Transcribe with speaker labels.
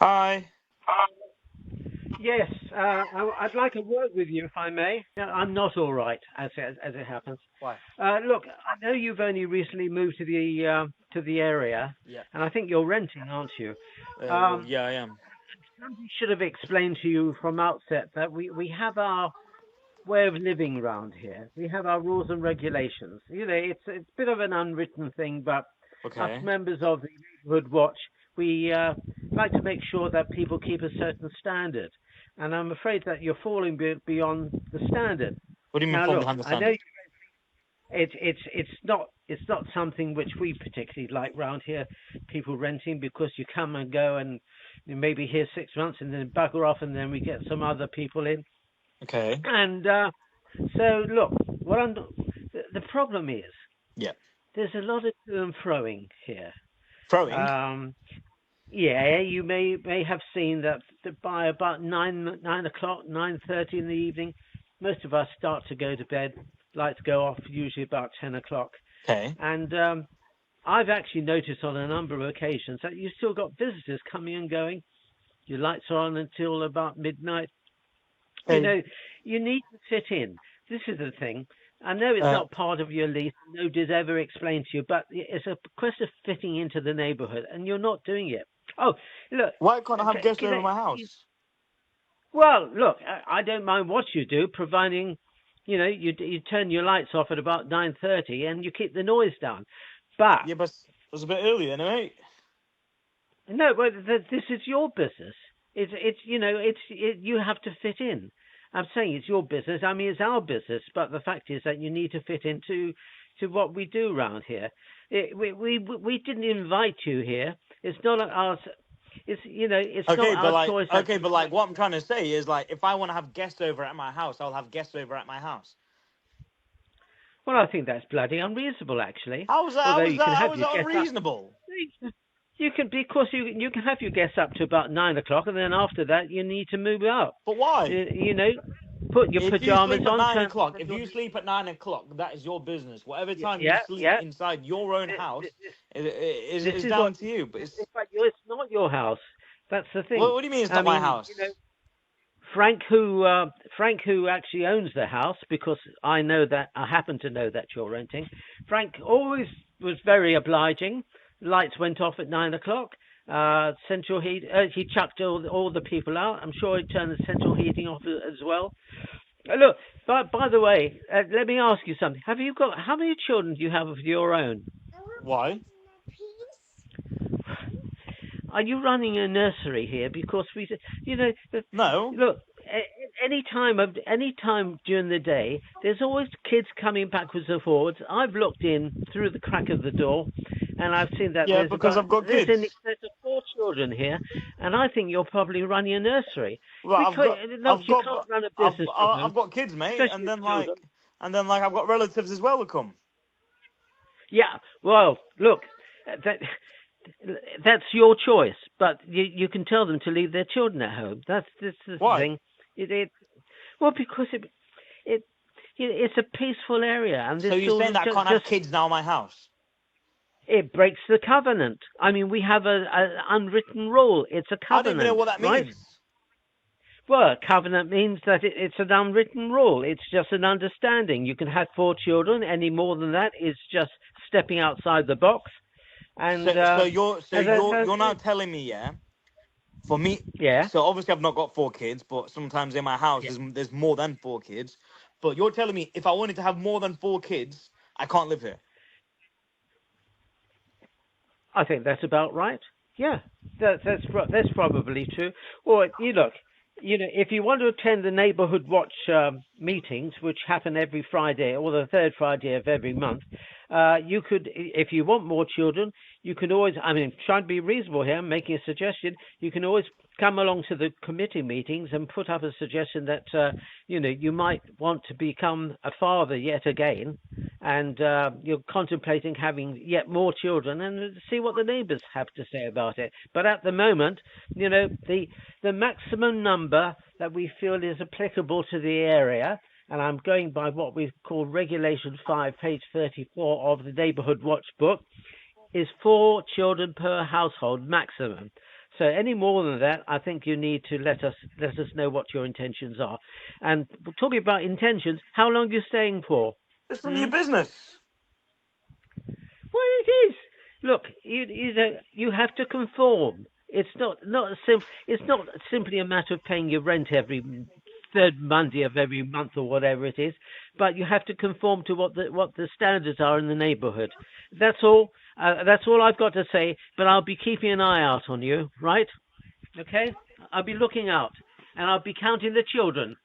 Speaker 1: Hi.
Speaker 2: Yes, I'd like to work with you if I may. Yeah, I'm not all right, as it happens.
Speaker 1: Why?
Speaker 2: Look, I know you've only recently moved to the area,
Speaker 1: Yeah.
Speaker 2: and I think you're renting, aren't you?
Speaker 1: Well,
Speaker 2: Um,
Speaker 1: yeah, I am.
Speaker 2: Somebody should have explained to you from outset that we have our way of living around here. We have our rules and regulations. You know, it's a bit of an unwritten thing, but us
Speaker 1: Okay.
Speaker 2: members of the Neighborhood Watch, we like to make sure that people keep a certain standard. And I'm afraid that you're falling beyond the standard.
Speaker 1: What do you mean
Speaker 2: Now,
Speaker 1: from
Speaker 2: look,
Speaker 1: behind the
Speaker 2: I know
Speaker 1: standard?
Speaker 2: it's not something which we particularly like round here. People renting because you come and go and you may be here 6 months and then bugger off, and then we get some other people in.
Speaker 1: Okay.
Speaker 2: And so, look, the problem is
Speaker 1: Yeah.
Speaker 2: there's a lot of to and froing here.
Speaker 1: Throwing.
Speaker 2: Um, yeah, you may have seen that by about 9 o'clock, 9:30 in the evening, most of us start to go to bed. Lights go off usually about 10 o'clock,
Speaker 1: Okay.
Speaker 2: and I've actually noticed on a number of occasions that you've still got visitors coming and going. Your lights are on until about midnight. You
Speaker 1: Hey.
Speaker 2: know, you need to fit in. This is the thing. I know it's
Speaker 1: Uh,
Speaker 2: not part of your lease. Nobody's ever explained to you, but it's a question of fitting into the neighborhood, and you're not doing it. Oh, look.
Speaker 1: why can't I have guests
Speaker 2: Can
Speaker 1: over
Speaker 2: I,
Speaker 1: my house?
Speaker 2: well, look. I don't mind what you do, providing, you turn your lights off at about 9:30 and you keep the noise down. But
Speaker 1: Yeah, but it's a bit early, anyway.
Speaker 2: no, but this is your business. You have to fit in. I'm saying it's your business. I mean, it's our business. But the fact is that you need to fit into to what we do around here. We didn't invite you here. It's not our. It's not our choice as
Speaker 1: Okay,
Speaker 2: to
Speaker 1: but
Speaker 2: what.
Speaker 1: what I'm trying to say is if I want to have guests over at my house, I'll have guests over at my house.
Speaker 2: Well, I think that's bloody unreasonable, actually.
Speaker 1: How was that? How
Speaker 2: Although
Speaker 1: was
Speaker 2: you
Speaker 1: that?
Speaker 2: can
Speaker 1: How
Speaker 2: have
Speaker 1: was
Speaker 2: your
Speaker 1: that
Speaker 2: guests up.
Speaker 1: unreasonable?
Speaker 2: You can because you can have your guests up to about 9 o'clock, and then after that you need to move up.
Speaker 1: But why?
Speaker 2: You know, put your
Speaker 1: If you
Speaker 2: pajamas
Speaker 1: sleep at
Speaker 2: on,
Speaker 1: nine
Speaker 2: turn
Speaker 1: o'clock,
Speaker 2: the
Speaker 1: if
Speaker 2: door.
Speaker 1: you sleep at 9 o'clock, that is your business. Whatever
Speaker 2: Yeah,
Speaker 1: time you
Speaker 2: yeah,
Speaker 1: sleep
Speaker 2: yeah.
Speaker 1: inside your own
Speaker 2: Th-
Speaker 1: house
Speaker 2: th- This
Speaker 1: is
Speaker 2: is what.
Speaker 1: down to you. But
Speaker 2: In fact, it's not your house. That's the thing.
Speaker 1: what do you mean it's
Speaker 2: I
Speaker 1: not my
Speaker 2: mean,
Speaker 1: house?
Speaker 2: Frank, who actually owns the house, because I happen to know that you're renting. Frank always was very obliging. Lights went off at 9 o'clock. Central heat. He chucked all the people out. I'm sure he turned the central heating off as well. Look, by the way, let me ask you something. Have you got how many children do you have of your own?
Speaker 1: Why?
Speaker 2: Are you running a nursery here? Because you know,
Speaker 1: No.
Speaker 2: look, any time during the day, there's always kids coming backwards and forwards. I've looked in through the crack of the door, and I've seen that
Speaker 1: Yeah, because I've got
Speaker 2: there's in
Speaker 1: kids.
Speaker 2: excess of 4 children here, and I think you're probably running a nursery.
Speaker 1: Well,
Speaker 2: Because look, you can't run a business from home,
Speaker 1: I've got kids, mate,
Speaker 2: especially with children.
Speaker 1: and then I've got relatives as well who come.
Speaker 2: Yeah, well, look, that that's your choice, but you can tell them to leave their children at home. That's the
Speaker 1: Why?
Speaker 2: thing. It well because it it's a peaceful area, and
Speaker 1: So
Speaker 2: this
Speaker 1: you're
Speaker 2: sort
Speaker 1: saying
Speaker 2: of
Speaker 1: that I can't have
Speaker 2: just
Speaker 1: kids now in my house?
Speaker 2: it breaks the covenant. I mean, we have a unwritten rule. It's a
Speaker 1: I don't even know
Speaker 2: covenant,
Speaker 1: what that
Speaker 2: right?
Speaker 1: means.
Speaker 2: Well, a covenant means that it's an unwritten rule. It's just an understanding. You can have 4 children. Any more than that is just stepping outside the box. And as
Speaker 1: You're now telling me, yeah, for me,
Speaker 2: yeah,
Speaker 1: so obviously I've not got 4 kids, but sometimes in my house
Speaker 2: yeah.
Speaker 1: there's more than 4 kids. But you're telling me if I wanted to have more than 4 kids, I can't live here.
Speaker 2: I think that's about right. Yeah, that's probably true. Or if you want to attend the neighborhood watch meetings, which happen every Friday or the third Friday of every month, you could, if you want more children, you can always. I mean, trying to be reasonable here, making a suggestion. You can always come along to the committee meetings and put up a suggestion that you might want to become a father yet again, and you're contemplating having yet more children, and see what the neighbours have to say about it. But at the moment, the maximum number that we feel is applicable to the area, and I'm going by what we call Regulation 5, page 34 of the Neighbourhood Watch book, is 4 children per household maximum. So any more than that, I think you need to let us know what your intentions are. And talking about intentions, how long are you staying for?
Speaker 1: It's none of your business.
Speaker 2: Well, it is. Look, you have to conform. It's not simply a matter of paying your rent every third Monday of every month or whatever it is, but you have to conform to what the standards are in the neighbourhood. That's all. That's all I've got to say. But I'll be keeping an eye out on you, right? Okay? I'll be looking out, and I'll be counting the children.